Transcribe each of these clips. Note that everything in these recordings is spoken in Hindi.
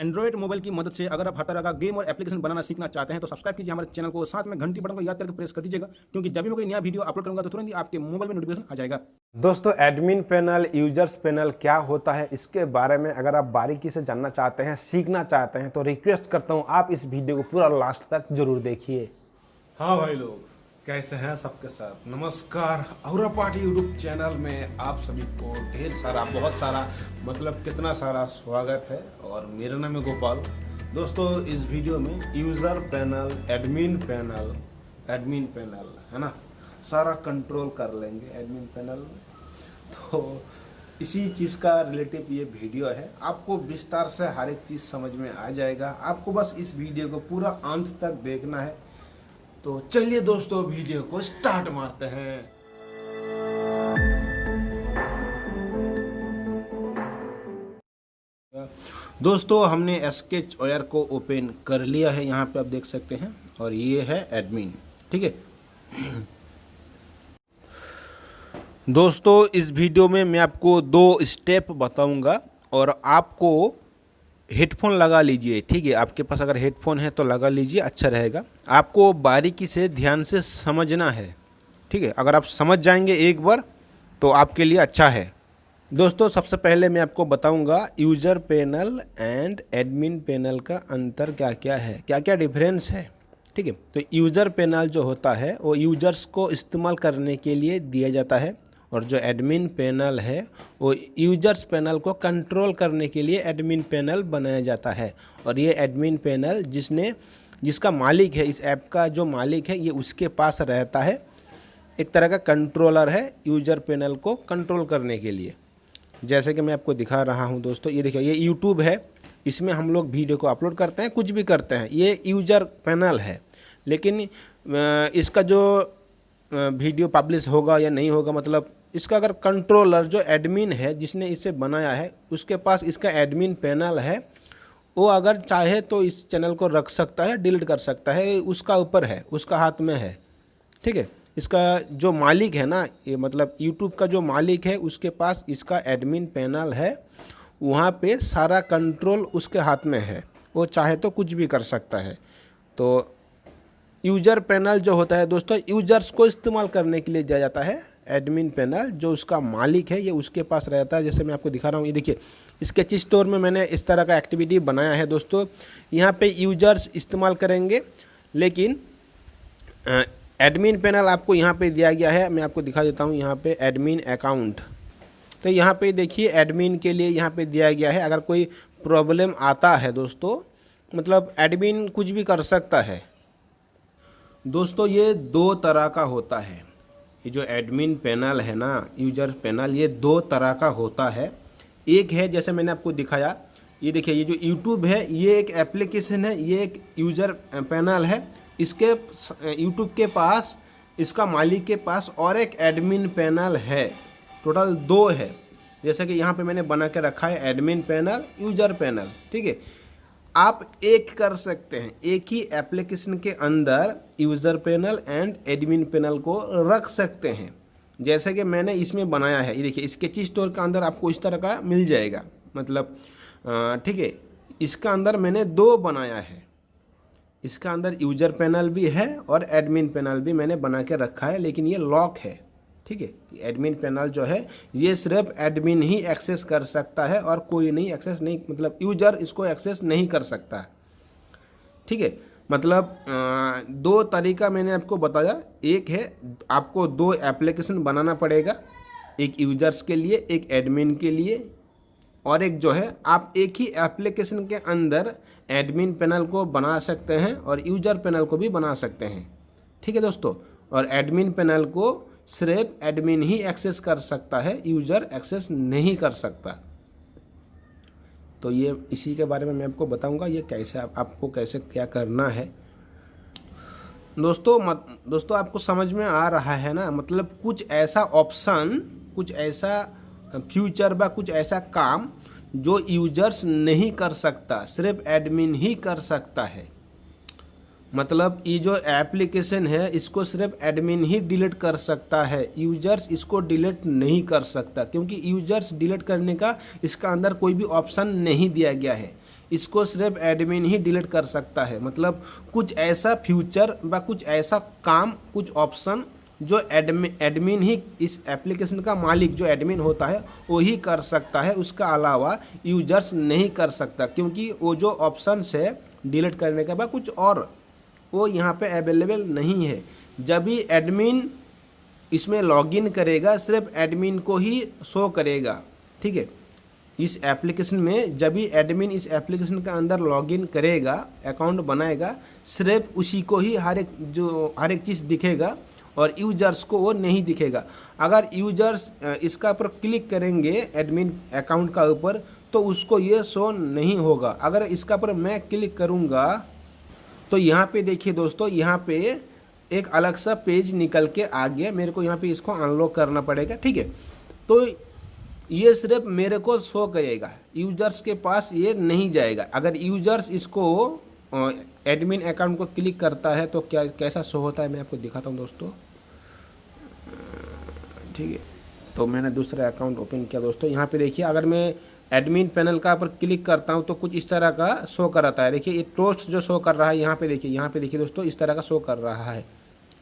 एंड्रॉइड मोबाइल की मदद से अगर आप हर तरह का गेम और एप्लीकेशन बनाना सीखना चाहते हैं तो सब्सक्राइब कीजिए हमारे चैनल को, साथ में घंटी बटन को याद करके प्रेस कर दीजिएगा, क्योंकि जब भी मैं कोई नया वीडियो अपलोड करूंगा तो तुरंत ही आपके मोबाइल में नोटिफिकेशन आ जाएगा। दोस्तों, एडमिन पैनल, यूजर्स पैनल क्या होता है, इसके बारे में अगर आप बारीकी से जानना चाहते हैं, सीखना चाहते हैं तो रिक्वेस्ट करता हूं आप इस वीडियो को पूरा लास्ट तक जरूर देखिए। हाँ भाई लोग, कैसे हैं सबके साथ। नमस्कार, औरा पार्टी यूट्यूब चैनल में आप सभी को ढेर सारा, बहुत सारा, मतलब कितना सारा स्वागत है। और मेरा नाम है गोपाल। दोस्तों, इस वीडियो में यूज़र पैनल, एडमिन पैनल है ना, सारा कंट्रोल कर लेंगे एडमिन पैनल में। तो इसी चीज़ का रिलेटिव ये वीडियो है। आपको विस्तार से हर एक चीज़ समझ में आ जाएगा। आपको बस इस वीडियो को पूरा अंत तक देखना है। तो चलिए दोस्तों, वीडियो को स्टार्ट मारते हैं। दोस्तों, हमने SketchOR को ओपन कर लिया है, यहाँ पे आप देख सकते हैं, और ये है एडमिन। ठीक है दोस्तों, इस वीडियो में मैं आपको 2 स्टेप बताऊंगा और आपको हेडफोन लगा लीजिए। ठीक है, आपके पास अगर हेडफोन है तो लगा लीजिए, अच्छा रहेगा। आपको बारीकी से ध्यान से समझना है। ठीक है, अगर आप समझ जाएंगे एक बार तो आपके लिए अच्छा है। दोस्तों, सबसे पहले मैं आपको बताऊंगा user panel and admin panel का अंतर क्या क्या है, क्या क्या डिफरेंस है। ठीक है, तो यूज़र पैनल जो होता है वो यूज़र्स को इस्तेमाल करने के लिए दिया जाता है, और जो एडमिन पैनल है वो यूजर्स पैनल को कंट्रोल करने के लिए एडमिन पैनल बनाया जाता है। और ये एडमिन पैनल जिसका मालिक है, इस ऐप का जो मालिक है, ये उसके पास रहता है। एक तरह का कंट्रोलर है यूजर पैनल को कंट्रोल करने के लिए। जैसे कि मैं आपको दिखा रहा हूँ दोस्तों, ये देखिए, ये यूट्यूब है, इसमें हम लोग वीडियो को अपलोड करते हैं, कुछ भी करते हैं। ये यूजर पैनल है, लेकिन इसका जो वीडियो पब्लिश होगा या नहीं होगा, मतलब इसका अगर कंट्रोलर जो एडमिन है जिसने इसे बनाया है, उसके पास इसका एडमिन पैनल है, वो अगर चाहे तो इस चैनल को रख सकता है, डिलीट कर सकता है, उसका ऊपर है, उसका हाथ में है। ठीक है, इसका जो मालिक है ना, ये मतलब यूट्यूब का जो मालिक है, उसके पास इसका एडमिन पैनल है, वहाँ पे सारा कंट्रोल उसके हाथ में है, वो चाहे तो कुछ भी कर सकता है। तो यूज़र पैनल जो होता है दोस्तों, यूजर्स को इस्तेमाल करने के लिए दिया जाता है। एडमिन पैनल जो उसका मालिक है, ये उसके पास रहता है। जैसे मैं आपको दिखा रहा हूँ, ये देखिए, स्केच स्टोर में मैंने इस तरह का एक्टिविटी बनाया है दोस्तों। यहाँ पे यूजर्स इस्तेमाल करेंगे, लेकिन एडमिन पैनल आपको यहाँ पे दिया गया है। मैं आपको दिखा देता हूँ, यहाँ पे एडमिन अकाउंट। तो यहाँ पे देखिए, एडमिन के लिए यहाँ पे दिया गया है। अगर कोई प्रॉब्लम आता है दोस्तों, मतलब एडमिन कुछ भी कर सकता है। दोस्तों, ये 2 तरह का होता है। ये जो एडमिन पैनल है ना, यूजर पैनल, ये 2 तरह का होता है। एक है, जैसे मैंने आपको दिखाया, ये देखिए, ये जो यूट्यूब है, ये एक एप्लीकेशन है, ये एक यूजर पैनल है। इसके यूट्यूब के पास, इसका मालिक के पास और एक एडमिन पैनल है। टोटल 2 है। जैसे कि यहाँ पे मैंने बना के रखा है एडमिन पैनल, यूजर पैनल। ठीक है, आप एक कर सकते हैं, एक ही एप्लीकेशन के अंदर user panel and admin panel को रख सकते हैं। जैसे कि मैंने इसमें बनाया है, ये देखिए, स्केच स्टोर के अंदर आपको इस तरह का मिल जाएगा, मतलब ठीक है। इसका अंदर मैंने 2 बनाया है। इसका अंदर यूज़र पैनल भी है और एडमिन पैनल भी मैंने बना के रखा है, लेकिन ये लॉक है। ठीक है, एडमिन पैनल जो है, ये सिर्फ एडमिन ही एक्सेस कर सकता है और कोई नहीं एक्सेस नहीं, मतलब यूजर इसको एक्सेस नहीं कर सकता। ठीक है, मतलब 2 तरीका मैंने आपको बताया। एक है, आपको 2 एप्लीकेशन बनाना पड़ेगा, एक यूजर्स के लिए, एक एडमिन के लिए। और एक जो है, आप एक ही एप्लीकेशन के अंदर एडमिन पैनल को बना सकते हैं और यूजर पैनल को भी बना सकते हैं। ठीक है दोस्तों, और एडमिन पैनल को सिर्फ एडमिन ही एक्सेस कर सकता है, यूजर एक्सेस नहीं कर सकता। तो ये इसी के बारे में मैं आपको बताऊंगा, ये कैसे आपको कैसे क्या करना है। दोस्तों, आपको समझ में आ रहा है ना, मतलब कुछ ऐसा ऑप्शन, कुछ ऐसा फ्यूचर व कुछ ऐसा काम जो यूजर्स नहीं कर सकता, सिर्फ एडमिन ही कर सकता है। मतलब ये जो एप्लीकेशन है, इसको सिर्फ एडमिन ही डिलीट कर सकता है, यूजर्स इसको डिलीट नहीं कर सकता, क्योंकि यूजर्स डिलीट करने का इसका अंदर कोई भी ऑप्शन नहीं दिया गया है। इसको सिर्फ एडमिन ही डिलीट कर सकता है। मतलब कुछ ऐसा फ्यूचर व कुछ ऐसा काम, कुछ ऑप्शन जो एडमिन ही, इस एप्लीकेशन का मालिक जो एडमिन होता है वो ही कर सकता है, उसका अलावा यूजर्स नहीं कर सकता, क्योंकि वो जो ऑप्शंस है डिलीट करने के बाद कुछ और वो यहाँ पे अवेलेबल नहीं है। जब भी एडमिन इसमें लॉगिन करेगा सिर्फ एडमिन को ही शो करेगा, ठीक है। इस एप्लीकेशन में जब भी एडमिन इस एप्लीकेशन के अंदर लॉगिन करेगा, अकाउंट बनाएगा, सिर्फ उसी को ही हर एक चीज़ दिखेगा और यूजर्स को वो नहीं दिखेगा। अगर यूजर्स इसका पर क्लिक करेंगे एडमिन अकाउंट का ऊपर तो उसको ये शो नहीं होगा। अगर इसका पर मैं क्लिक करूँगा तो यहाँ पे देखिए दोस्तों, यहाँ पे एक अलग सा पेज निकल के आ गया। मेरे को यहाँ पे इसको अनलॉक करना पड़ेगा, ठीक है। तो ये सिर्फ मेरे को शो करेगा, यूजर्स के पास ये नहीं जाएगा। अगर यूजर्स इसको एडमिन अकाउंट को क्लिक करता है तो कैसा शो होता है मैं आपको दिखाता हूँ दोस्तों, ठीक है। तो मैंने दूसरा अकाउंट ओपन किया दोस्तों। यहाँ पे देखिए, अगर मैं एडमिन पैनल का पर क्लिक करता हूँ तो कुछ इस तरह का शो कराता है। देखिए ये टोस्ट जो शो कर रहा है यहाँ पे देखिए दोस्तों, इस तरह का शो कर रहा है,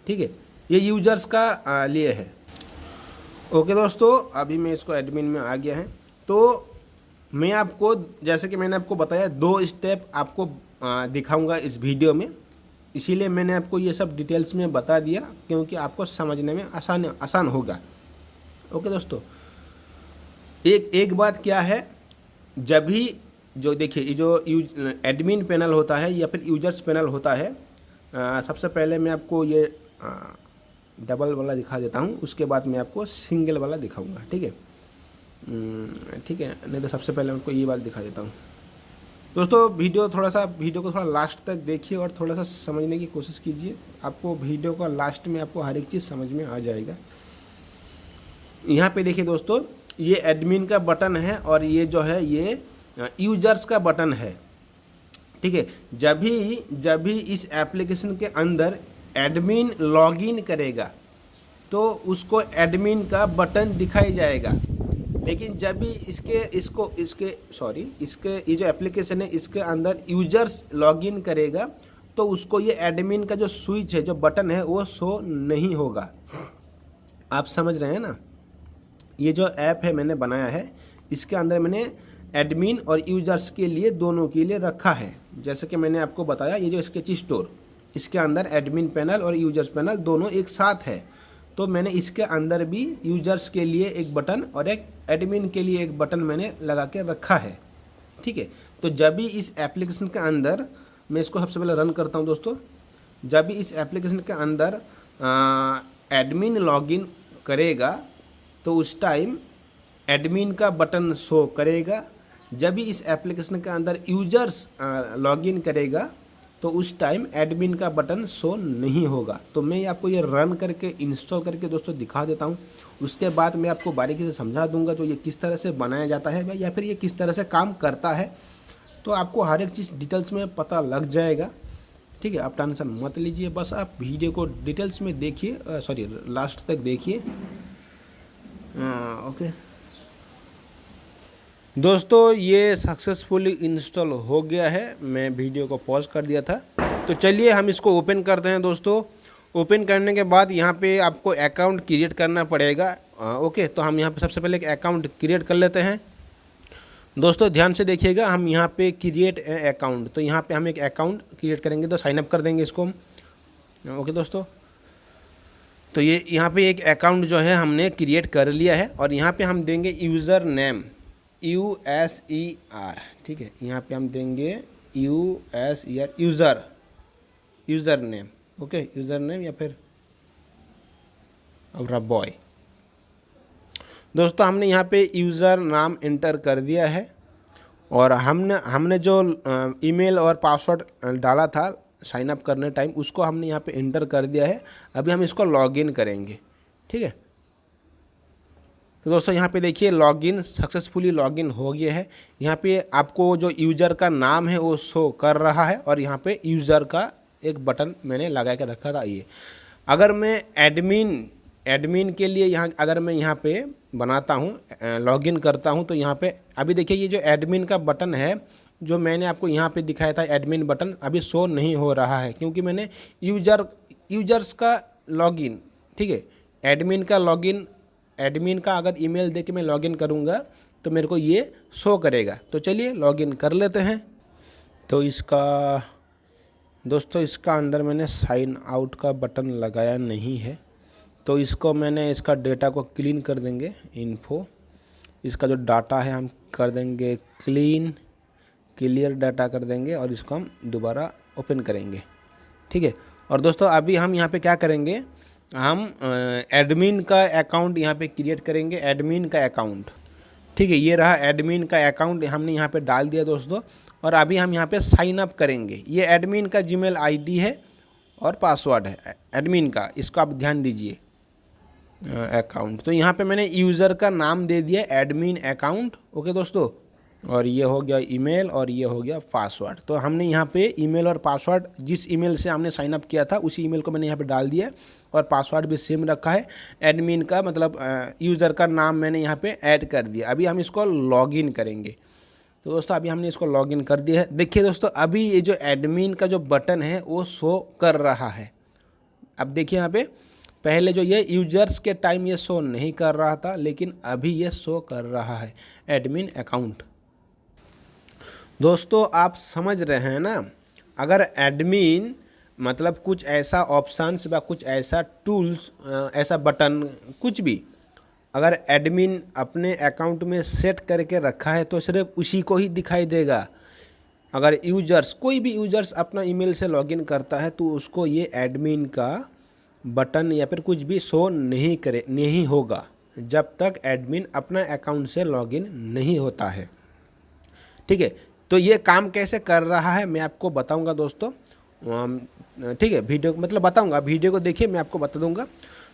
ठीक है। ये यूजर्स का लिए है। ओके दोस्तों, अभी मैं इसको एडमिन में आ गया है। तो मैं आपको, जैसे कि मैंने आपको बताया, 2 स्टेप आपको दिखाऊंगा इस वीडियो में, इसीलिए मैंने आपको ये सब डिटेल्स में बता दिया क्योंकि आपको समझने में आसान होगा। ओके दोस्तों, एक बात क्या है, जब भी जो देखिए ये जो एडमिन पैनल होता है या फिर यूजर्स पैनल होता है, सबसे पहले मैं आपको ये डबल वाला दिखा देता हूँ, उसके बाद मैं आपको सिंगल वाला दिखाऊंगा, ठीक है। ठीक है, नहीं तो सबसे पहले आपको ये वाला दिखा देता हूँ। दोस्तों वीडियो को थोड़ा लास्ट तक देखिए और थोड़ा सा समझने की कोशिश कीजिए। आपको वीडियो का लास्ट में आपको हर एक चीज़ समझ में आ जाएगा। यहाँ पे देखिए दोस्तों, ये एडमिन का बटन है और ये जो है ये यूजर्स का बटन है, ठीक है। जब भी इस एप्लीकेशन के अंदर एडमिन लॉगिन करेगा तो उसको एडमिन का बटन दिखाई जाएगा। लेकिन जब भी इसके ये जो एप्लीकेशन है इसके अंदर यूजर्स लॉगिन करेगा तो उसको ये एडमिन का जो स्विच है, जो बटन है, वो शो नहीं होगा। आप समझ रहे हैं ना। ये जो ऐप है मैंने बनाया है, इसके अंदर मैंने एडमिन और यूजर्स के लिए, दोनों के लिए रखा है। जैसे कि मैंने आपको बताया, ये जो स्केच स्टोर, इसके अंदर एडमिन पैनल और यूजर्स पैनल दोनों एक साथ है। तो मैंने इसके अंदर भी यूजर्स के लिए एक बटन और एक एडमिन के लिए एक बटन मैंने लगा के रखा है, ठीक है। तो जब भी इस एप्लीकेशन के अंदर, मैं इसको सबसे पहले रन करता हूं दोस्तों, जब भी इस एप्लीकेशन के अंदर एडमिन लॉगिन करेगा तो उस टाइम एडमिन का बटन शो करेगा। जब भी इस एप्लीकेशन के अंदर यूजर्स लॉगिन करेगा तो उस टाइम एडमिन का बटन शो नहीं होगा। तो मैं आपको ये रन करके, इंस्टॉल करके दोस्तों दिखा देता हूँ। उसके बाद मैं आपको बारीकी से समझा दूंगा तो ये किस तरह से बनाया जाता है या फिर ये किस तरह से काम करता है। तो आपको हर एक चीज़ डिटेल्स में पता लग जाएगा, ठीक है। आप टेंशन मत लीजिए, बस आप वीडियो को डिटेल्स में देखिए, लास्ट तक देखिए। ओके दोस्तों, ये सक्सेसफुली इंस्टॉल हो गया है। मैं वीडियो को पॉज कर दिया था। तो चलिए हम इसको ओपन करते हैं दोस्तों। ओपन करने के बाद यहाँ पे आपको अकाउंट क्रिएट करना पड़ेगा। ओके, तो हम यहाँ पे सबसे पहले एक अकाउंट क्रिएट कर लेते हैं। दोस्तों ध्यान से देखिएगा, हम यहाँ पे क्रिएट अकाउंट, तो यहाँ पे हम एक अकाउंट क्रिएट करेंगे, तो साइन अप कर देंगे इसको हम। ओके दोस्तों, तो ये यहाँ पे एक अकाउंट जो है हमने क्रिएट कर लिया है और यहाँ पे हम देंगे यूज़र नेम, USER, ठीक है। यहाँ पे हम देंगे USER, user name. Okay, user name या फिर अवरा बॉय। दोस्तों हमने यहाँ पे यूज़र नाम इंटर कर दिया है और हमने जो ईमेल और पासवर्ड डाला था साइन अप करने टाइम, उसको हमने यहाँ पे इंटर कर दिया है। अभी हम इसको लॉगिन करेंगे, ठीक है। तो दोस्तों यहाँ पे देखिए लॉगिन सक्सेसफुली लॉगिन हो गया है। यहाँ पे आपको जो यूज़र का नाम है वो शो कर रहा है और यहाँ पे यूज़र का एक बटन मैंने लगा के रखा था। ये अगर मैं एडमिन के लिए अगर मैं यहाँ पे बनाता हूँ, लॉगिन करता हूँ, तो यहाँ पे अभी देखिए ये जो एडमिन का बटन है जो मैंने आपको यहाँ पे दिखाया था एडमिन बटन अभी शो नहीं हो रहा है, क्योंकि मैंने यूजर्स का लॉगिन, ठीक है, एडमिन का लॉगिन, एडमिन का अगर ईमेल दे के मैं लॉगिन करूँगा तो मेरे को ये शो करेगा। तो चलिए लॉगिन कर लेते हैं। तो इसका दोस्तों इसका अंदर मैंने साइन आउट का बटन लगाया नहीं है, तो इसको मैंने इसका डेटा को क्लीन कर देंगे। इन्फो, इसका जो डाटा है हम कर देंगे क्लियर डाटा कर देंगे और इसको हम दोबारा ओपन करेंगे, ठीक है। और दोस्तों अभी हम यहाँ पे क्या करेंगे, हम एडमिन का अकाउंट यहाँ पे क्रिएट करेंगे, एडमिन का अकाउंट, ठीक है। ये रहा एडमिन का अकाउंट, हमने यहाँ पे डाल दिया दोस्तों। और अभी हम यहाँ पे साइन अप करेंगे। ये एडमिन का जीमेल आईडी है और पासवर्ड है एडमिन का, इसको आप ध्यान दीजिए। अकाउंट, तो यहाँ पे मैंने यूज़र का नाम दे दिया एडमिन अकाउंट, ओके दोस्तों। और ये हो गया ईमेल और ये हो गया पासवर्ड। तो हमने यहाँ पे ईमेल और पासवर्ड, जिस ईमेल से हमने साइन अप किया था उसी ईमेल को मैंने यहाँ पे डाल दिया और पासवर्ड भी सेम रखा है। एडमिन का मतलब यूज़र का नाम मैंने यहाँ पे ऐड कर दिया। अभी हम इसको लॉगिन करेंगे। तो दोस्तों अभी हमने इसको लॉगिन कर दिया है। देखिए दोस्तों अभी ये जो एडमिन का जो बटन है वो शो कर रहा है। अब देखिए यहाँ पे पहले जो ये यूजर्स के टाइम ये शो नहीं कर रहा था, लेकिन अभी ये शो कर रहा है एडमिन अकाउंट। दोस्तों आप समझ रहे हैं ना, अगर एडमिन मतलब कुछ ऐसा ऑप्शंस या कुछ ऐसा टूल्स, ऐसा बटन कुछ भी अगर एडमिन अपने अकाउंट में सेट करके रखा है तो सिर्फ उसी को ही दिखाई देगा। अगर यूजर्स, कोई भी यूजर्स अपना ईमेल से लॉगिन करता है तो उसको ये एडमिन का बटन या फिर कुछ भी शो नहीं होगा जब तक एडमिन अपना अकाउंट से लॉगिन नहीं होता है, ठीक है। तो ये काम कैसे कर रहा है मैं आपको बताऊंगा दोस्तों, ठीक है। वीडियो मतलब बताऊंगा, वीडियो को देखिए मैं आपको बता दूंगा।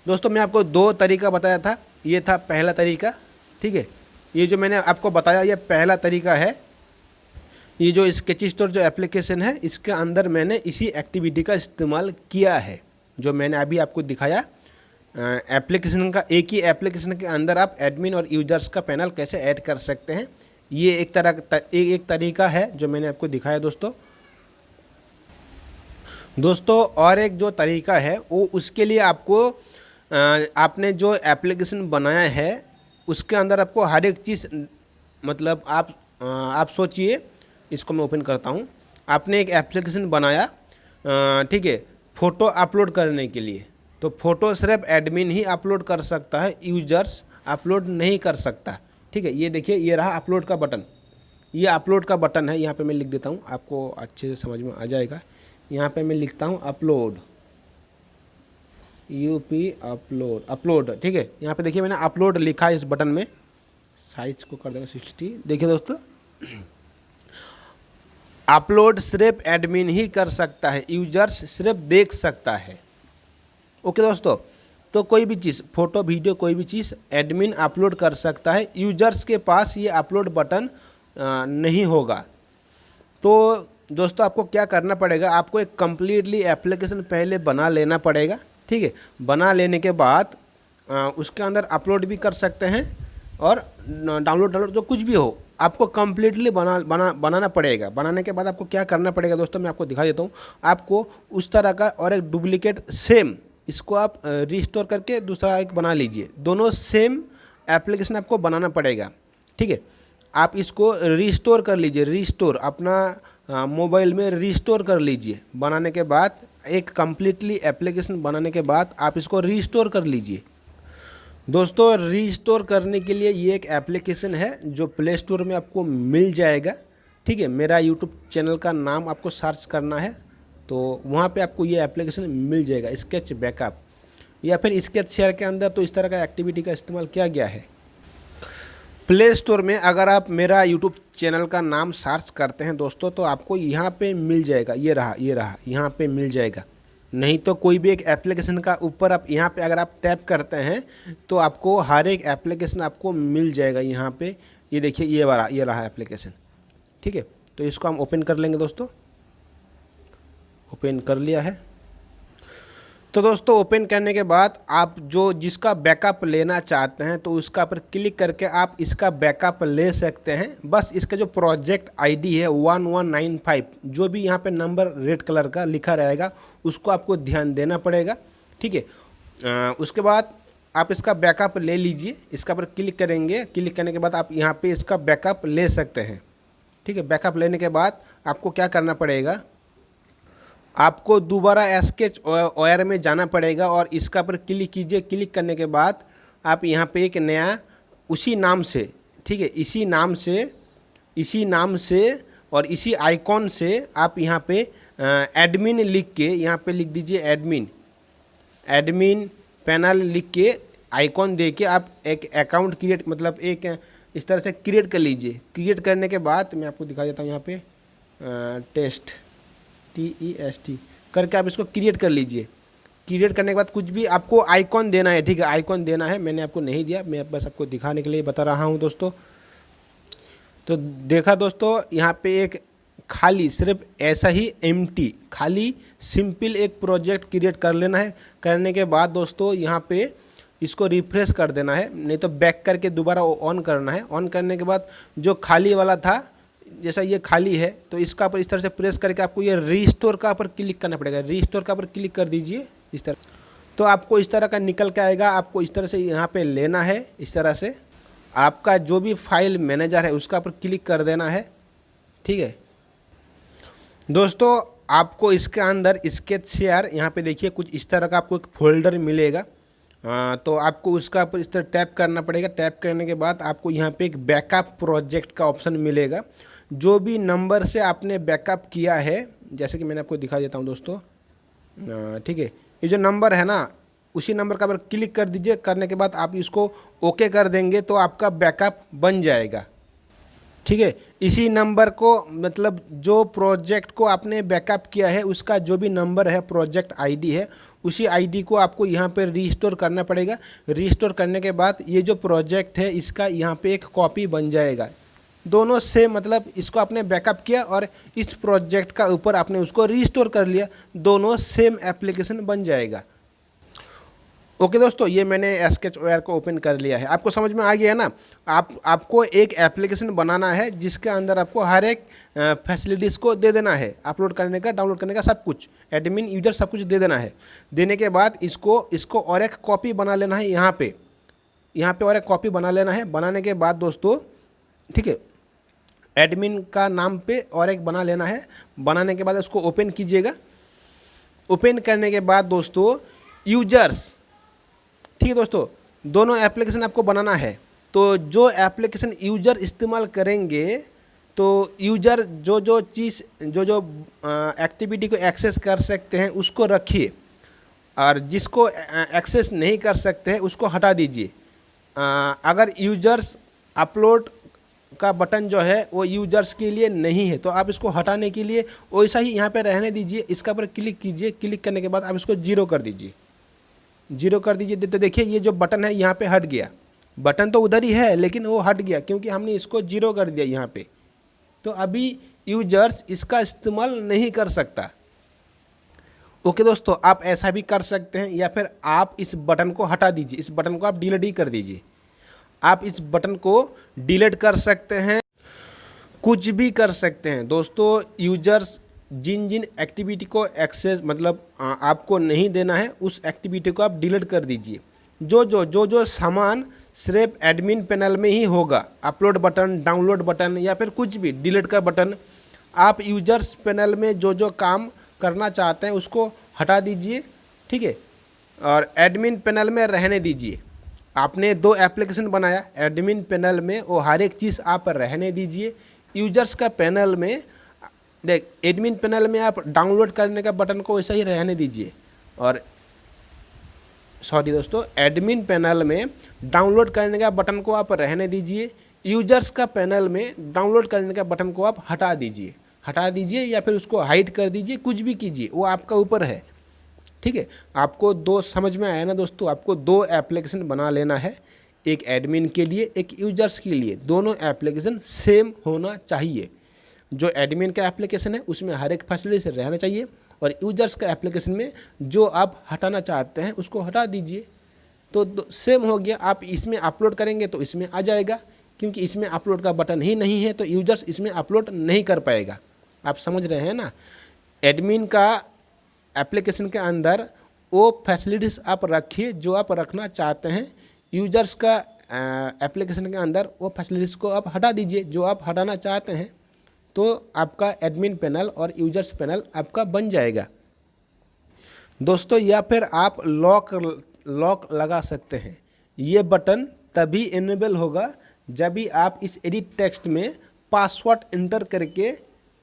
दोस्तों मैं आपको दो तरीका बताया था, ये था पहला तरीका, ठीक है। ये जो मैंने आपको बताया ये पहला तरीका है। ये जो स्केच स्टोर जो एप्लीकेशन है इसके अंदर मैंने इसी एक्टिविटी का इस्तेमाल किया है जो मैंने अभी आपको दिखाया। एप्लीकेशन का, एक ही एप्लीकेशन के अंदर आप एडमिन और यूजर्स का पैनल कैसे ऐड कर सकते हैं, ये एक तरीका है जो मैंने आपको दिखाया दोस्तों। और एक जो तरीका है वो उसके लिए आपको आपने जो एप्लीकेशन बनाया है उसके अंदर आपको हर एक चीज़, मतलब आप सोचिए, इसको मैं ओपन करता हूँ। आपने एक एप्लीकेशन बनाया, ठीक है, फ़ोटो अपलोड करने के लिए, तो फ़ोटो सिर्फ एडमिन ही अपलोड कर सकता है, यूजर्स अपलोड नहीं कर सकता, ठीक है। ये देखिए ये रहा अपलोड का बटन, ये अपलोड का बटन है। यहाँ पे मैं लिख देता हूँ, आपको अच्छे से समझ में आ जाएगा। यहाँ पे मैं लिखता हूँ अपलोड, यूपी अपलोड, ठीक है। यहाँ पे देखिए मैंने अपलोड लिखा है इस बटन में, साइज को कर देंगे 60। देखिए दोस्तों अपलोड सिर्फ एडमिन ही कर सकता है, यूजर्स सिर्फ देख सकता है, ओके दोस्तों। तो कोई भी चीज़, फोटो वीडियो कोई भी चीज़ एडमिन अपलोड कर सकता है, यूजर्स के पास ये अपलोड बटन नहीं होगा। तो दोस्तों आपको क्या करना पड़ेगा, आपको एक कम्प्लीटली एप्लीकेशन पहले बना लेना पड़ेगा, ठीक है। बना लेने के बाद उसके अंदर अपलोड भी कर सकते हैं और डाउनलोड जो कुछ भी हो, आपको कम्प्लीटली बनाना पड़ेगा। बनाने के बाद आपको क्या करना पड़ेगा दोस्तों, मैं आपको दिखा देता हूँ। आपको उस तरह का और एक डुप्लीकेट सेम, इसको आप रिस्टोर करके दूसरा एक बना लीजिए। दोनों सेम एप्लीकेशन आपको बनाना पड़ेगा, ठीक है। आप इसको रिस्टोर कर लीजिए, रिस्टोर अपना मोबाइल में रिस्टोर कर लीजिए। बनाने के बाद एक कम्प्लीटली एप्लीकेशन बनाने के बाद आप इसको रिस्टोर कर लीजिए। दोस्तों रिस्टोर करने के लिए ये एक एप्लीकेशन है जो प्ले स्टोर में आपको मिल जाएगा, ठीक है। मेरा यूट्यूब चैनल का नाम आपको सर्च करना है तो वहाँ पे आपको ये एप्लीकेशन मिल जाएगा, स्केच बैकअप या फिर स्केच शेयर के अंदर। तो इस तरह का एक्टिविटी का इस्तेमाल किया गया है। प्ले स्टोर में अगर आप मेरा यूट्यूब चैनल का नाम सर्च करते हैं दोस्तों तो आपको यहाँ पे मिल जाएगा, ये रहा यहाँ पे मिल जाएगा। नहीं तो कोई भी एक एप्लीकेशन का ऊपर आप यहाँ पे अगर आप टैप करते हैं तो आपको हर एक एप्लीकेशन आपको मिल जाएगा यहाँ पे। ये देखिए ये रहा एप्लीकेशन, ठीक है। तो इसको हम ओपन कर लेंगे दोस्तों, ओपन कर लिया है। तो दोस्तों ओपन करने के बाद आप जो जिसका बैकअप लेना चाहते हैं तो उसका पर क्लिक करके आप इसका बैकअप ले सकते हैं। बस इसका जो प्रोजेक्ट आईडी है 1195 जो भी यहाँ पे नंबर रेड कलर का लिखा रहेगा उसको आपको ध्यान देना पड़ेगा, ठीक है। उसके बाद आप इसका बैकअप ले लीजिए, इसका पर क्लिक करेंगे, क्लिक करने के बाद आप यहाँ पे इसका बैकअप ले सकते हैं, ठीक है। बैकअप लेने के बाद आपको क्या करना पड़ेगा, आपको दोबारा स्केच ओयर में जाना पड़ेगा और इसका पर क्लिक कीजिए। क्लिक करने के बाद आप यहाँ पे एक नया उसी नाम से, ठीक है, इसी नाम से और इसी आइकॉन से आप यहाँ पे एडमिन लिख के यहाँ पे लिख दीजिए एडमिन पैनल लिख के आइकॉन दे के आप एक अकाउंट क्रिएट मतलब एक इस तरह से क्रिएट कर लीजिए। क्रिएट करने के बाद मैं आपको दिखा देता हूँ यहाँ पे TEST करके आप इसको क्रिएट कर लीजिए। क्रिएट करने के बाद कुछ भी आपको आइकॉन देना है, ठीक है, आइकॉन देना है। मैंने आपको नहीं दिया, मैं बस आपको दिखाने के लिए बता रहा हूँ दोस्तों। तो देखा दोस्तों, यहाँ पे एक खाली सिर्फ ऐसा ही एम्प्टी खाली सिंपल एक प्रोजेक्ट क्रिएट कर लेना है। करने के बाद दोस्तों यहाँ पे इसको रिफ्रेश कर देना है, नहीं तो बैक करके दोबारा ऑन करना है। ऑन करने के बाद जो खाली वाला था, जैसा ये खाली है तो इसका पर इस तरह से प्रेस करके आपको ये रीस्टोर का पर क्लिक करना पड़ेगा। रीस्टोर का पर क्लिक कर दीजिए इस तरह, तो आपको इस तरह का निकल के आएगा। आपको इस तरह से यहाँ पे लेना है, इस तरह से आपका जो भी फाइल मैनेजर है उसका पर क्लिक कर देना है, ठीक है दोस्तों। आपको इसके अंदर स्केच शेयर यहाँ पे देखिए कुछ इस तरह का आपको एक फोल्डर मिलेगा। तो आपको उसका पर इस तरह टैप करना पड़ेगा। टैप करने के बाद आपको यहाँ पे एक बैकअप प्रोजेक्ट का ऑप्शन मिलेगा। जो भी नंबर से आपने बैकअप किया है, जैसे कि मैंने आपको दिखा देता हूँ दोस्तों, ठीक है, ये जो नंबर है ना उसी नंबर का पर क्लिक कर दीजिए। करने के बाद आप इसको ओके कर देंगे तो आपका बैकअप बन जाएगा, ठीक है। इसी नंबर को मतलब जो प्रोजेक्ट को आपने बैकअप किया है उसका जो भी नंबर है, प्रोजेक्ट आईडी है, उसी आईडी को आपको यहाँ पे रीस्टोर करना पड़ेगा। रीस्टोर करने के बाद ये जो प्रोजेक्ट है इसका यहाँ पे एक कॉपी बन जाएगा। दोनों से मतलब इसको आपने बैकअप किया और इस प्रोजेक्ट का ऊपर आपने उसको रीस्टोर कर लिया, दोनों सेम एप्लीकेशन बन जाएगा। ओके दोस्तों, ये मैंने स्केच ओयर को ओपन कर लिया है। आपको समझ में आ गया है ना। आपको एक एप्लीकेशन बनाना है जिसके अंदर आपको हर एक फैसिलिटीज़ को दे देना है, अपलोड करने का, डाउनलोड करने का, सब कुछ, एडमिन यूजर सब कुछ दे देना है। देने के बाद इसको और एक कॉपी बना लेना है। यहाँ पे और एक कॉपी बना लेना है। बनाने के बाद दोस्तों, ठीक है, एडमिन का नाम पे और एक बना लेना है। बनाने के बाद उसको ओपन कीजिएगा। ओपन करने के बाद दोस्तों यूजर्स, ठीक है दोस्तों, दोनों एप्लीकेशन आपको बनाना है। तो जो एप्लीकेशन यूजर इस्तेमाल करेंगे तो यूजर जो चीज़ जो एक्टिविटी को एक्सेस कर सकते हैं उसको रखिए, और जिसको एक्सेस नहीं कर सकते हैं उसको हटा दीजिए। अगर यूजर्स अपलोड का बटन जो है वो यूजर्स के लिए नहीं है तो आप इसको हटाने के लिए वैसा ही यहाँ पे रहने दीजिए। इसका पर क्लिक कीजिए। क्लिक करने के बाद आप इसको जीरो कर दीजिए। जीरो कर दीजिए तो देखिए ये जो बटन है यहाँ पे हट गया। बटन तो उधर ही है लेकिन वो हट गया क्योंकि हमने इसको जीरो कर दिया यहाँ पे। तो अभी यूजर्स इसका इस्तेमाल नहीं कर सकता। ओके दोस्तों, आप ऐसा भी कर सकते हैं या फिर आप इस बटन को हटा दीजिए। इस बटन को आप डिलीट ही कर दीजिए। आप इस बटन को डिलीट कर सकते हैं, कुछ भी कर सकते हैं दोस्तों। यूजर्स जिन एक्टिविटी को एक्सेस मतलब आपको नहीं देना है उस एक्टिविटी को आप डिलीट कर दीजिए। जो सामान सिर्फ एडमिन पैनल में ही होगा, अपलोड बटन, डाउनलोड बटन या फिर कुछ भी डिलीट का बटन, आप यूजर्स पैनल में जो काम करना चाहते हैं उसको हटा दीजिए, ठीक है, और एडमिन पैनल में रहने दीजिए। आपने 2 एप्लीकेशन बनाया, एडमिन पैनल में वो हर एक चीज़ आप रहने दीजिए। यूजर्स का पैनल में एडमिन पैनल में आप डाउनलोड करने का बटन को वैसा ही रहने दीजिए। और सॉरी दोस्तों, एडमिन पैनल में डाउनलोड करने का बटन को आप रहने दीजिए। यूजर्स का पैनल में डाउनलोड करने का बटन को आप हटा दीजिए या फिर उसको हाइड कर दीजिए, कुछ भी कीजिए, वो आपका ऊपर है, ठीक है। आपको 2 समझ में आया ना दोस्तों। आपको 2 एप्लीकेशन बना लेना है, एक एडमिन के लिए, एक यूजर्स के लिए। दोनों एप्लीकेशन सेम होना चाहिए। जो एडमिन का एप्लीकेशन है उसमें हर एक फैसिलिटी से रहना चाहिए और यूजर्स का एप्लीकेशन में जो आप हटाना चाहते हैं उसको हटा दीजिए। तो सेम हो गया, आप इसमें अपलोड करेंगे तो इसमें आ जाएगा, क्योंकि इसमें अपलोड का बटन ही नहीं है तो यूजर्स इसमें अपलोड नहीं कर पाएगा। आप समझ रहे हैं ना। एडमिन का एप्लीकेशन के अंदर वो फैसिलिटीज़ आप रखिए जो आप रखना चाहते हैं, यूजर्स का एप्लीकेशन के अंदर वो फैसिलिटीज़ को आप हटा दीजिए जो आप हटाना चाहते हैं, तो आपका एडमिन पैनल और यूजर्स पैनल आपका बन जाएगा दोस्तों। या फिर आप लॉक लगा सकते हैं। ये बटन तभी इनेबल होगा जब भी आप इस एडिट टेक्स्ट में पासवर्ड इंटर करके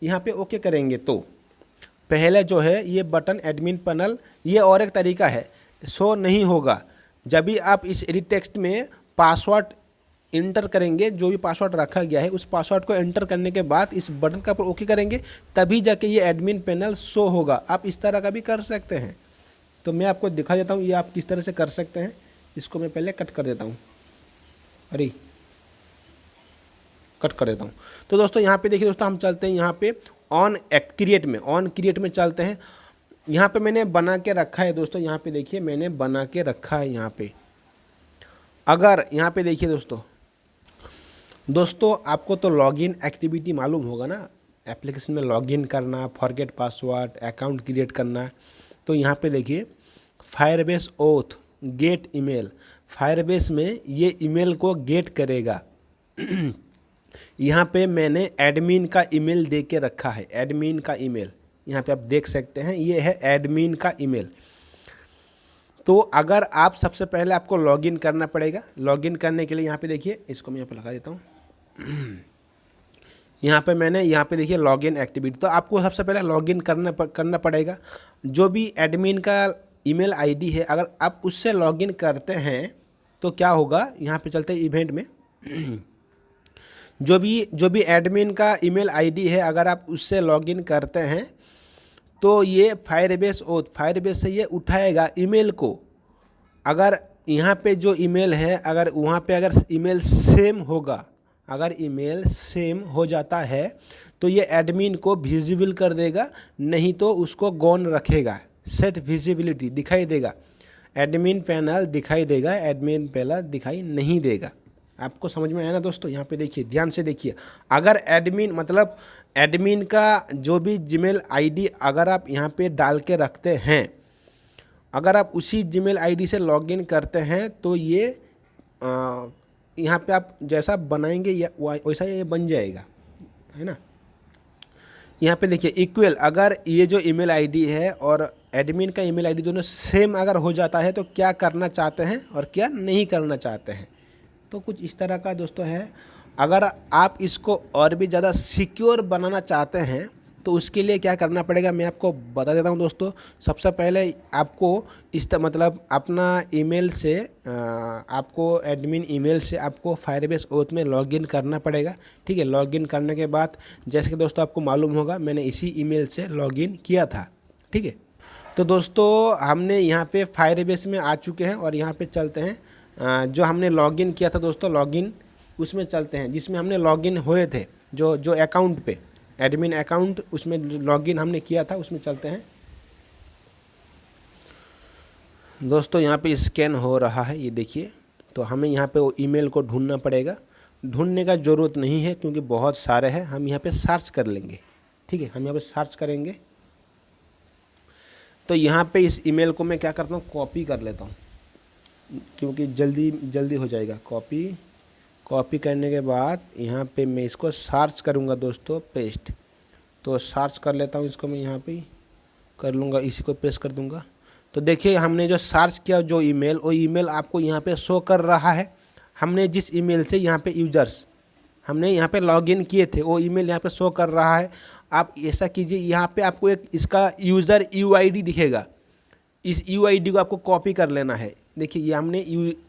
यहाँ पे ओके करेंगे। तो पहले जो है ये बटन एडमिन पैनल, ये और एक तरीका है, शो नहीं होगा। जब भी आप इस एडिट टेक्स्ट में पासवर्ड इंटर करेंगे, जो भी पासवर्ड रखा गया है उस पासवर्ड को एंटर करने के बाद इस बटन का पर ओके करेंगे, तभी जाके ये एडमिन पैनल शो होगा। आप इस तरह का भी कर सकते हैं। तो मैं आपको दिखा देता हूँ ये आप किस तरह से कर सकते हैं। इसको मैं पहले कट कर देता हूँ, अरे कट कर देता हूँ। तो दोस्तों यहाँ पे देखिए दोस्तों, हम चलते हैं यहाँ पे ऑन क्रिएट में चलते हैं। यहाँ पे मैंने बना के रखा है दोस्तों, यहाँ पे देखिए मैंने बना के रखा है यहाँ पे। अगर यहाँ पे देखिए दोस्तों आपको तो लॉगिन एक्टिविटी मालूम होगा ना, एप्लीकेशन में लॉगिन करना, फॉरगेट पासवर्ड, अकाउंट क्रिएट करना। तो यहाँ पे देखिए Firebase oath gate email, Firebase में ये ईमेल को गेट करेगा। यहाँ पे मैंने एडमिन का ईमेल दे के रखा है, एडमिन का ईमेल यहाँ पे आप देख सकते हैं, ये है एडमिन का ईमेल। तो अगर आप सबसे पहले आपको लॉगिन करना पड़ेगा। लॉगिन करने के लिए यहाँ पे देखिए, इसको मैं यहाँ पे लगा देता हूँ। यहाँ पे मैंने यहाँ पे देखिए लॉगिन एक्टिविटी, तो आपको सबसे पहले लॉगिन करना पड़ेगा। जो भी एडमिन का ईमेल आईडी है, अगर आप उससे लॉगिन करते हैं तो क्या होगा, यहाँ पे चलते हैं इवेंट में। जो भी एडमिन का ईमेल आईडी है, अगर आप उससे लॉगिन करते हैं तो ये फायरबेस से ये उठाएगा ईमेल को। अगर यहाँ पे जो ईमेल है, अगर वहाँ पे अगर ईमेल सेम होगा, अगर ईमेल सेम हो जाता है तो ये एडमिन को विजिबल कर देगा, नहीं तो उसको गॉन रखेगा। सेट विजिबिलिटी दिखाई देगा, एडमिन पैनल दिखाई देगा, एडमिन पैनल दिखाई नहीं देगा। आपको समझ में आया ना दोस्तों। यहाँ पे देखिए, ध्यान से देखिए, अगर एडमिन मतलब एडमिन का जो भी जीमेल आईडी अगर आप यहाँ पे डाल के रखते हैं, अगर आप उसी जीमेल आईडी से लॉगिन करते हैं तो ये यहाँ पे आप जैसा बनाएंगे वैसा ये बन जाएगा, है ना। यहाँ पे देखिए इक्वल, अगर ये जो ईमेल आईडी है और एडमिन का ईमेल आईडी दोनों सेम अगर हो जाता है तो क्या करना चाहते हैं और क्या नहीं करना चाहते हैं। तो कुछ इस तरह का दोस्तों है। अगर आप इसको और भी ज़्यादा सिक्योर बनाना चाहते हैं तो उसके लिए क्या करना पड़ेगा मैं आपको बता देता हूं दोस्तों। सबसे पहले आपको मतलब अपना ईमेल से आपको एडमिन ईमेल से आपको फायरबेस ओथ में लॉगिन करना पड़ेगा। ठीक है, लॉगिन करने के बाद जैसे कि दोस्तों आपको मालूम होगा मैंने इसी ईमेल से लॉगिन किया था। ठीक है, तो दोस्तों हमने यहाँ पे फायरबेस में आ चुके हैं और यहाँ पे चलते हैं जो हमने लॉगिन किया था दोस्तों, लॉगिन उसमें चलते हैं जिसमें हमने लॉगिन हुए थे, जो अकाउंट पे एडमिन अकाउंट उसमें लॉगिन हमने किया था, उसमें चलते हैं दोस्तों। यहाँ पे स्कैन हो रहा है, ये देखिए। तो हमें यहाँ पे वो ईमेल को ढूंढना पड़ेगा। ढूंढने का ज़रूरत नहीं है क्योंकि बहुत सारे हैं, हम यहाँ पे सर्च कर लेंगे। ठीक है, हम यहाँ पे सर्च करेंगे। तो यहाँ पे इस ईमेल को मैं क्या करता हूँ, कॉपी कर लेता हूँ क्योंकि जल्दी हो जाएगा। कॉपी करने के बाद यहाँ पे मैं इसको सर्च करूँगा दोस्तों, पेस्ट। तो सर्च कर लेता हूँ इसको, मैं यहाँ पे कर लूँगा, इसी को पेस्ट कर दूँगा। तो देखिए हमने जो सर्च किया जो ईमेल, वो ईमेल आपको यहाँ पे शो कर रहा है। हमने जिस ईमेल से यहाँ पे यूजर्स हमने यहाँ पे लॉगिन किए थे वो ईमेल यहाँ पे शो कर रहा है। आप ऐसा कीजिए, यहाँ पे आपको एक इसका यूज़र यूआईडी दिखेगा, इस यूआईडी को आपको कॉपी कर लेना है। देखिए ये हमने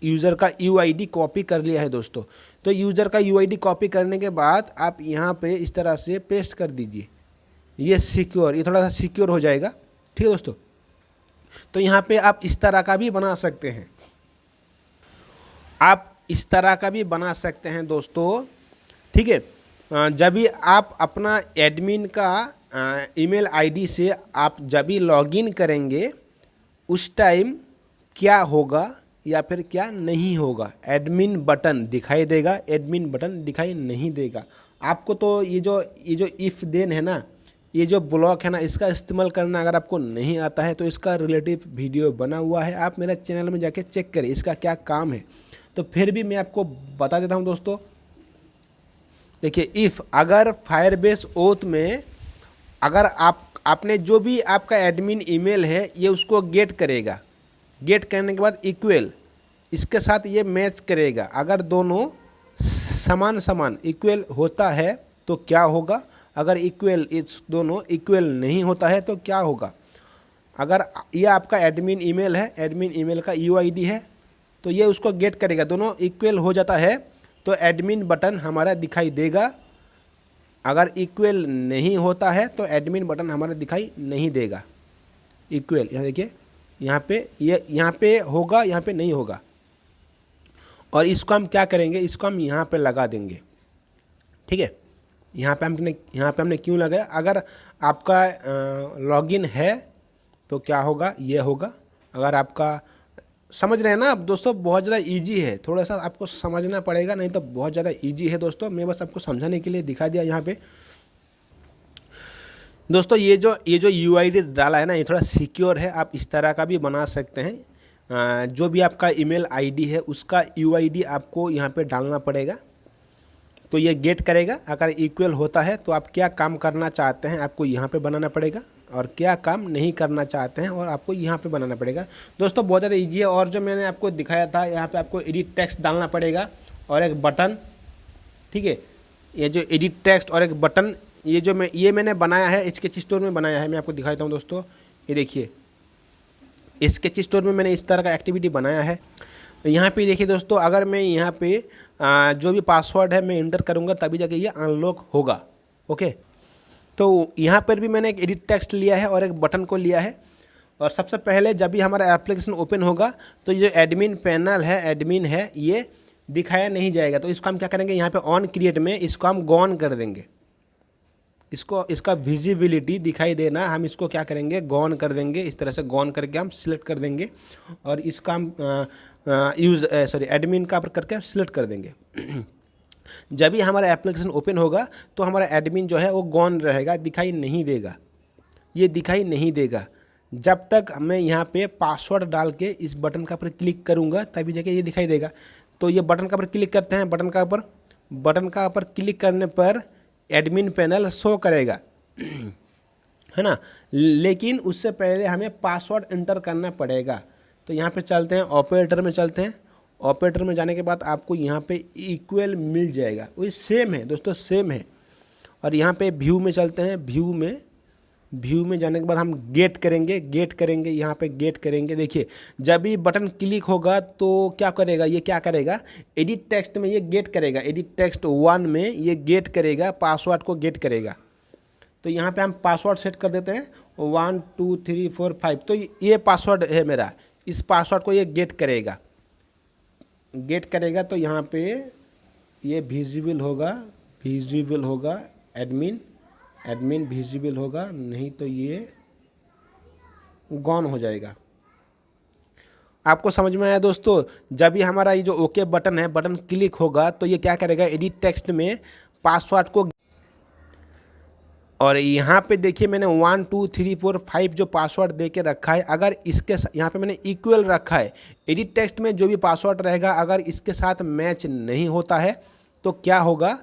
यूज़र का यूआईडी कॉपी कर लिया है दोस्तों। तो यूज़र का यूआईडी कॉपी करने के बाद आप यहाँ पे इस तरह से पेस्ट कर दीजिए। ये सिक्योर, ये थोड़ा सा सिक्योर हो जाएगा। ठीक है दोस्तों, तो यहाँ पे आप इस तरह का भी बना सकते हैं, आप इस तरह का भी बना सकते हैं दोस्तों। ठीक है, जब भी आप अपना एडमिन का ईमेल आईडी से आप जब भी लॉगिन करेंगे उस टाइम क्या होगा या फिर क्या नहीं होगा, एडमिन बटन दिखाई देगा, एडमिन बटन दिखाई नहीं देगा। आपको तो ये जो इफ़ देन है ना, ये जो ब्लॉक है ना, इसका इस्तेमाल करना अगर आपको नहीं आता है तो इसका रिलेटिव वीडियो बना हुआ है, आप मेरे चैनल में जाके चेक करें इसका क्या काम है। तो फिर भी मैं आपको बता देता हूँ दोस्तों। देखिए, इफ़ अगर फायरबेस ओथ में अगर आपने जो भी आपका एडमिन ईमेल है ये उसको गेट करेगा, गेट करने के बाद इक्वल इसके साथ ये मैच करेगा। अगर दोनों समान इक्वल होता है तो क्या होगा, अगर इक्वल इस दोनों इक्वल नहीं होता है तो क्या होगा। अगर ये आपका एडमिन ईमेल है, एडमिन ईमेल का यूआईडी है, तो ये उसको गेट करेगा, दोनों इक्वल हो जाता है तो एडमिन बटन हमारा दिखाई देगा। अगर इक्वल नहीं होता है तो एडमिन बटन हमारा दिखाई नहीं देगा। इक्वल, यहाँ देखिए, यहाँ पे होगा, यहाँ पे नहीं होगा। और इसको हम क्या करेंगे, इसको हम यहाँ पे लगा देंगे, ठीक है। यहाँ पे हमने क्यों लगाया, अगर आपका लॉगिन है तो क्या होगा, ये होगा। अगर आपका, समझ रहे हैं ना आप दोस्तों, बहुत ज़्यादा इजी है, थोड़ा सा आपको समझना पड़ेगा, नहीं तो बहुत ज़्यादा इजी है दोस्तों। मैं बस आपको समझाने के लिए दिखा दिया यहाँ पे। दोस्तों ये जो यूआईडी डाला है ना, ये थोड़ा सिक्योर है, आप इस तरह का भी बना सकते हैं। जो भी आपका ईमेल आईडी है उसका यूआईडी आपको यहाँ पे डालना पड़ेगा, तो ये गेट करेगा। अगर इक्वल होता है तो आप क्या काम करना चाहते हैं आपको यहाँ पे बनाना पड़ेगा, और क्या काम नहीं करना चाहते हैं और आपको यहाँ पे बनाना पड़ेगा। दोस्तों बहुत ज़्यादा इजी है। और जो मैंने आपको दिखाया था, यहाँ पे आपको एडिट टेक्स्ट डालना पड़ेगा और एक बटन, ठीक है। ये जो एडिट टेक्स्ट और एक बटन, ये मैंने बनाया है, स्केच स्टोर में बनाया है। मैं आपको दिखाता हूँ दोस्तों, ये देखिए, स्केच स्टोर में मैंने इस तरह का एक्टिविटी बनाया है। यहाँ पे देखिए दोस्तों, अगर मैं यहाँ पे जो भी पासवर्ड है मैं इंटर करूँगा तभी जाके ये अनलॉक होगा, ओके। तो यहाँ पर भी मैंने एक एडिट टेक्स्ट लिया है और एक बटन को लिया है। और सबसे पहले जब भी हमारा एप्लीकेशन ओपन होगा तो ये एडमिन पैनल है, एडमिन है, ये दिखाया नहीं जाएगा। तो इसको हम क्या करेंगे, यहाँ पे ऑन क्रिएट में इसको हम गॉन कर देंगे। इसका विजिबिलिटी दिखाई देना, हम इसको क्या करेंगे, गॉन कर देंगे। इस तरह से गॉन करके हम सिलेक्ट कर देंगे और इसका हम एडमिन का करके सिलेक्ट कर देंगे। जब भी हमारा एप्लीकेशन ओपन होगा तो हमारा एडमिन जो है वो गॉन रहेगा, दिखाई नहीं देगा, ये दिखाई नहीं देगा। जब तक मैं यहाँ पे पासवर्ड डाल के इस बटन का पर क्लिक करूँगा तभी जाके ये दिखाई देगा। तो ये बटन का पर क्लिक करते हैं, बटन का ऊपर क्लिक करने पर एडमिन पैनल शो करेगा, है ना। लेकिन उससे पहले हमें पासवर्ड एंटर करना पड़ेगा। तो यहाँ पे चलते हैं, ऑपरेटर में चलते हैं। ऑपरेटर में जाने के बाद आपको यहाँ पे इक्वल मिल जाएगा, वही सेम है दोस्तों, सेम है। और यहाँ पे व्यू में चलते हैं, व्यू में जाने के बाद हम गेट करेंगे, यहाँ पे गेट करेंगे। देखिए, जब भी बटन क्लिक होगा तो क्या करेगा, ये क्या करेगा, एडिट टेक्स्ट में ये गेट करेगा, एडिट टेक्स्ट 1 में ये गेट करेगा, पासवर्ड को गेट करेगा। तो यहाँ पे हम पासवर्ड सेट कर देते हैं 1 2 3 4 5। तो ये पासवर्ड है मेरा, इस पासवर्ड को ये गेट करेगा। तो यहाँ पे ये विजिबल होगा, एडमिन विजिबल होगा, नहीं तो ये गॉन हो जाएगा। आपको समझ में आया दोस्तों। जब भी हमारा ये जो ओके बटन है, बटन क्लिक होगा तो ये क्या करेगा, एडिट टेक्स्ट में पासवर्ड को, और यहाँ पे देखिए मैंने 1 2 3 4 5 जो पासवर्ड दे के रखा है, अगर इसके यहाँ पे मैंने इक्वल रखा है, एडिट टेक्स्ट में जो भी पासवर्ड रहेगा अगर इसके साथ मैच नहीं होता है तो क्या होगा,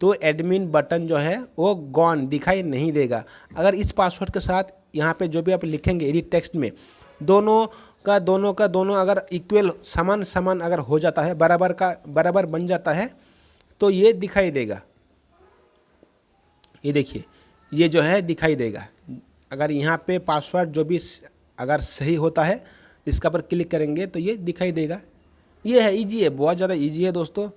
तो एडमिन बटन जो है वो गॉन, दिखाई नहीं देगा। अगर इस पासवर्ड के साथ यहाँ पे जो भी आप लिखेंगे एडिट टेक्स्ट में, दोनों का अगर इक्वल समान अगर हो जाता है, बराबर बन जाता है, तो ये दिखाई देगा। ये देखिए, ये जो है दिखाई देगा। अगर यहाँ पे पासवर्ड जो भी अगर सही होता है, इसका पर क्लिक करेंगे तो ये दिखाई देगा। ये है, इजी है, बहुत ज़्यादा इजी है दोस्तों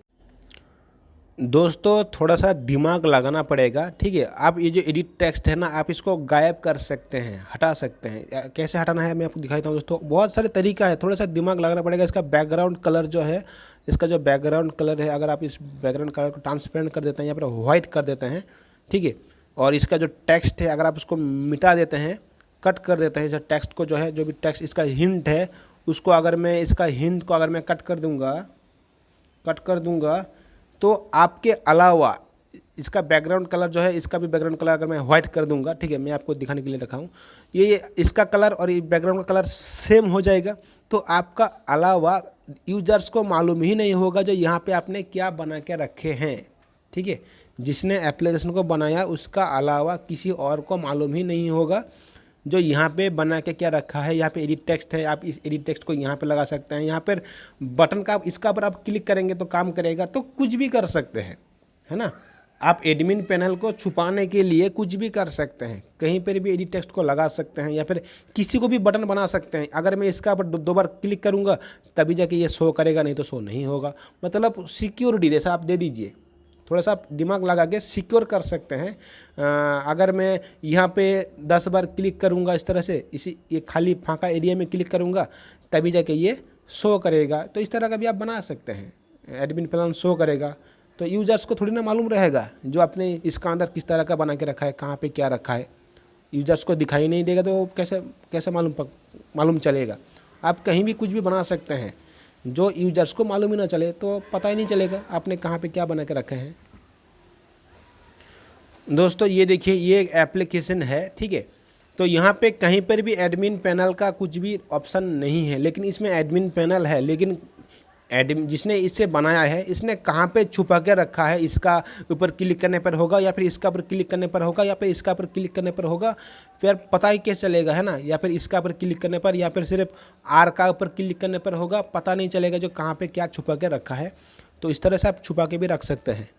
थोड़ा सा दिमाग लगाना पड़ेगा, ठीक है। आप ये जो एडिट टेक्स्ट है ना, आप इसको गायब कर सकते हैं, हटा सकते हैं। कैसे हटाना है मैं आपको दिखाता हूँ दोस्तों, बहुत सारे तरीका है, थोड़ा सा दिमाग लगाना पड़ेगा। इसका बैकग्राउंड कलर जो है इसका जो बैकग्राउंड कलर है, अगर आप इस बैकग्राउंड कलर को ट्रांसपेरेंट कर देते हैं या फिर वाइट कर देते हैं, ठीक है, और इसका जो टेक्स्ट है अगर आप उसको मिटा देते हैं, कट कर देते हैं, इस टेक्स्ट को जो है, जो भी टेक्स्ट इसका हिंट है उसको अगर मैं इसका हिंट को अगर मैं कट कर दूंगा तो आपके अलावा इसका बैकग्राउंड कलर जो है, इसका भी बैकग्राउंड कलर अगर मैं व्हाइट कर दूंगा, ठीक है, मैं आपको दिखाने के लिए रखा हूँ, ये इसका कलर और ये बैकग्राउंड का कलर सेम हो जाएगा। तो आपका अलावा यूजर्स को मालूम ही नहीं होगा जो यहाँ पे आपने क्या बना के रखे हैं, ठीक है। जिसने एप्लीकेशन को बनाया उसका अलावा किसी और को मालूम ही नहीं होगा जो यहाँ पे बना के क्या रखा है। यहाँ पे एडिट टेक्स्ट है, आप इस एडिट टेक्स्ट को यहाँ पे लगा सकते हैं। यहाँ पर बटन का इसका पर आप क्लिक करेंगे तो काम करेगा, तो कुछ भी कर सकते हैं, है ना। आप एडमिन पैनल को छुपाने के लिए कुछ भी कर सकते हैं, कहीं पर भी एडिट टेक्स्ट को लगा सकते हैं या फिर किसी को भी बटन बना सकते हैं। अगर मैं इसका पर दो बार क्लिक करूँगा तभी जाके ये शो करेगा, नहीं तो शो नहीं होगा। मतलब सिक्योरिटी जैसा आप दे दीजिए, थोड़ा सा आप दिमाग लगा के सिक्योर कर सकते हैं। अगर मैं यहाँ पे 10 बार क्लिक करूँगा इस तरह से, इसी ये खाली फांका एरिया में क्लिक करूँगा तभी जाके ये शो करेगा। तो इस तरह का भी आप बना सकते हैं, एडमिन पैनल शो करेगा। तो यूज़र्स को थोड़ी ना मालूम रहेगा जो आपने इसका अंदर किस तरह का बना के रखा है, कहाँ पे क्या रखा है। यूज़र्स को दिखाई नहीं देगा तो कैसे मालूम चलेगा। आप कहीं भी कुछ भी बना सकते हैं, जो यूजर्स को मालूम ही ना चले तो पता ही नहीं चलेगा आपने कहाँ पे क्या बना के रखे हैं। दोस्तों ये देखिए, ये एक एप्लीकेशन है, ठीक है। तो यहाँ पे कहीं पर भी एडमिन पैनल का कुछ भी ऑप्शन नहीं है, लेकिन इसमें एडमिन पैनल है। लेकिन जिसने इसे बनाया है इसने कहाँ पे छुपा के रखा है, इसका ऊपर क्लिक करने पर होगा या फिर इसका ऊपर क्लिक करने पर होगा या फिर इसका ऊपर क्लिक करने पर होगा, फिर पता ही कैसे चलेगा, है ना। या फिर इसका ऊपर क्लिक करने पर या फिर सिर्फ आर का ऊपर क्लिक करने पर होगा, पता नहीं चलेगा जो कहाँ पे क्या छुपा के रखा है। तो इस तरह से आप छुपा के भी रख सकते हैं।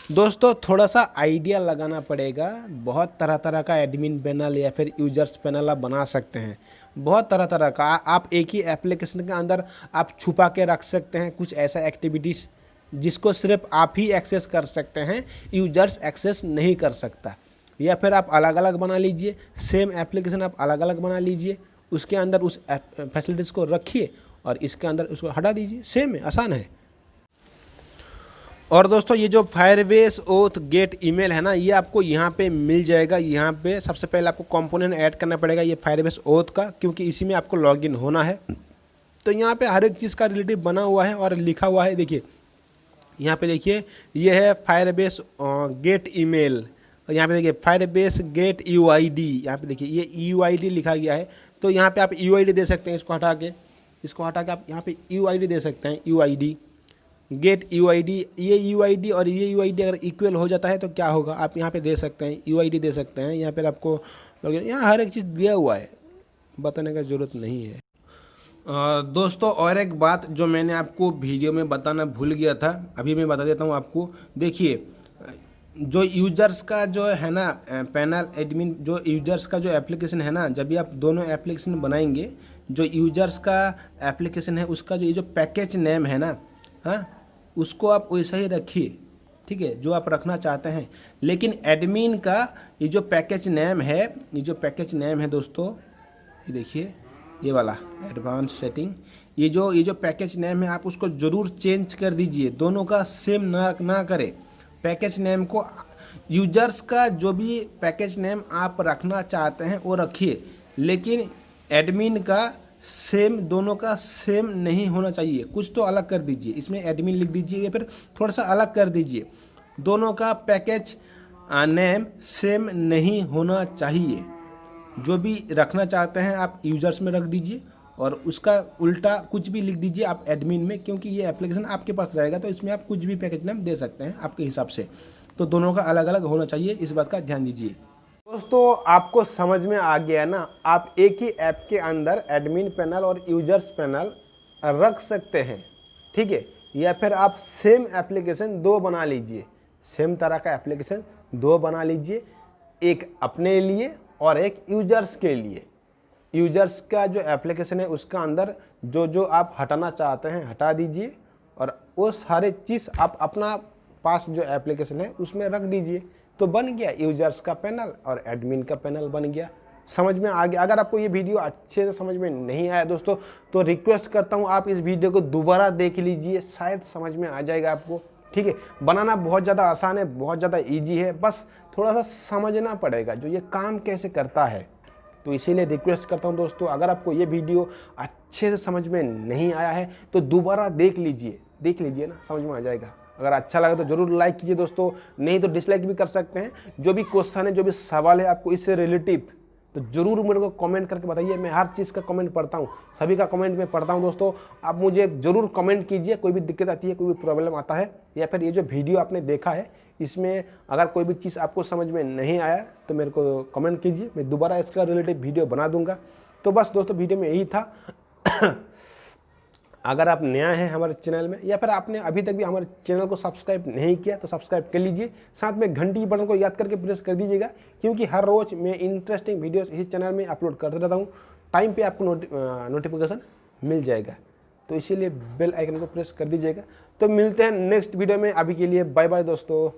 दोस्तों थोड़ा सा आइडिया लगाना पड़ेगा। बहुत तरह तरह का एडमिन पैनल या फिर यूजर्स पैनल आप बना सकते हैं, बहुत तरह तरह का। आप एक ही एप्लीकेशन के अंदर आप छुपा के रख सकते हैं कुछ ऐसा एक्टिविटीज़ जिसको सिर्फ आप ही एक्सेस कर सकते हैं, यूजर्स एक्सेस नहीं कर सकता। या फिर आप अलग अलग बना लीजिए, सेम एप्लीकेशन आप अलग अलग बना लीजिए, उसके अंदर उस फैसिलिटीज़ को रखिए और इसके अंदर उसको हटा दीजिए। सेम है, आसान है। और दोस्तों ये जो फायरबेस ओथ गेट ईमेल है ना, ये आपको यहाँ पे मिल जाएगा। यहाँ पे सबसे पहले आपको कंपोनेंट ऐड करना पड़ेगा ये फायरबेस ओथ का, क्योंकि इसी में आपको लॉगिन होना है। तो यहाँ पे हर एक चीज़ का रिलेटिव बना हुआ है और लिखा हुआ है। देखिए यहाँ पे देखिए, ये है फायरबेस गेट ईमेल, और यहाँ पे देखिए फायरबेस गेट UID, यहाँ पे देखिए ये UID लिखा गया है। तो यहाँ पे आप UID दे सकते हैं, इसको हटा के आप यहाँ पे UID दे सकते हैं, UID गेट UID। ये UID और ये UID अगर इक्वल हो जाता है तो क्या होगा, आप यहाँ पे दे सकते हैं, UID दे सकते हैं। यहाँ पर आपको यहाँ हर एक चीज़ दिया हुआ है, बताने का ज़रूरत नहीं है। दोस्तों और एक बात जो मैंने आपको वीडियो में बताना भूल गया था, अभी मैं बता देता हूँ आपको। देखिए जो यूजर्स का जो है ना पैनल एडमिन, जो यूजर्स का जो एप्लीकेशन है ना, जब भी आप दोनों एप्लीकेशन बनाएंगे, जो यूजर्स का एप्लीकेशन है उसका जो ये जो पैकेज नेम है ना, हाँ, उसको आप वैसा ही रखिए, ठीक है, जो आप रखना चाहते हैं। लेकिन एडमिन का ये जो पैकेज नेम है, दोस्तों ये देखिए, ये वाला एडवांस सेटिंग, ये जो पैकेज नेम है आप उसको ज़रूर चेंज कर दीजिए। दोनों का सेम ना करें। पैकेज नेम को, यूजर्स का जो भी पैकेज नेम आप रखना चाहते हैं वो रखिए, लेकिन एडमिन का सेम, दोनों का सेम नहीं होना चाहिए। कुछ तो अलग कर दीजिए, इसमें एडमिन लिख दीजिए या फिर थोड़ा सा अलग कर दीजिए। दोनों का पैकेज नेम सेम नहीं होना चाहिए। जो भी रखना चाहते हैं आप यूजर्स में रख दीजिए और उसका उल्टा कुछ भी लिख दीजिए आप एडमिन में, क्योंकि ये एप्लीकेशन आपके पास रहेगा तो इसमें आप कुछ भी पैकेज नेम दे सकते हैं आपके हिसाब से। तो दोनों का अलग अलग होना चाहिए, इस बात का ध्यान दीजिए। दोस्तों आपको समझ में आ गया ना, आप एक ही ऐप के अंदर एडमिन पैनल और यूजर्स पैनल रख सकते हैं, ठीक है। या फिर आप सेम एप्लीकेशन 2 बना लीजिए, सेम तरह का एप्लीकेशन 2 बना लीजिए, एक अपने लिए और एक यूजर्स के लिए। यूजर्स का जो एप्लीकेशन है उसका अंदर जो आप हटाना चाहते हैं हटा दीजिए और वो सारे चीज़ आप अपना पास जो एप्लीकेशन है उसमें रख दीजिए। तो बन गया यूजर्स का पैनल और एडमिन का पैनल बन गया। समझ में आ गया। अगर आपको ये वीडियो अच्छे से समझ में नहीं आया दोस्तों तो रिक्वेस्ट करता हूँ आप इस वीडियो को दोबारा देख लीजिए, शायद समझ में आ जाएगा आपको। ठीक है, बनाना बहुत ज़्यादा आसान है, बहुत ज़्यादा ईजी है, बस थोड़ा सा समझना पड़ेगा जो ये काम कैसे करता है। तो इसीलिए रिक्वेस्ट करता हूँ दोस्तों, अगर आपको ये वीडियो अच्छे से समझ में नहीं आया है तो दोबारा देख लीजिए ना, समझ में आ जाएगा। अगर अच्छा लगा तो ज़रूर लाइक कीजिए दोस्तों, नहीं तो डिसलाइक भी कर सकते हैं। जो भी क्वेश्चन है, जो भी सवाल है आपको इससे रिलेटिव, तो ज़रूर मेरे को कमेंट करके बताइए। मैं हर चीज़ का कमेंट पढ़ता हूँ, सभी का कमेंट मैं पढ़ता हूँ दोस्तों। आप मुझे ज़रूर कमेंट कीजिए, कोई भी दिक्कत आती है, कोई भी प्रॉब्लम आता है, या फिर ये जो वीडियो आपने देखा है इसमें अगर कोई भी चीज़ आपको समझ में नहीं आया तो मेरे को कमेंट कीजिए, मैं दोबारा इसका रिलेटिव वीडियो बना दूंगा। तो बस दोस्तों वीडियो में यही था। अगर आप नया हैं हमारे चैनल में, या फिर आपने अभी तक भी हमारे चैनल को सब्सक्राइब नहीं किया तो सब्सक्राइब कर लीजिए, साथ में घंटी के बटन को याद करके प्रेस कर दीजिएगा, क्योंकि हर रोज़ मैं इंटरेस्टिंग वीडियोस इसी चैनल में अपलोड करते रहता हूँ। टाइम पे आपको नोटिफिकेशन मिल जाएगा, तो इसीलिए बेल आइकन को प्रेस कर दीजिएगा। तो मिलते हैं नेक्स्ट वीडियो में, अभी के लिए बाय बाय दोस्तों।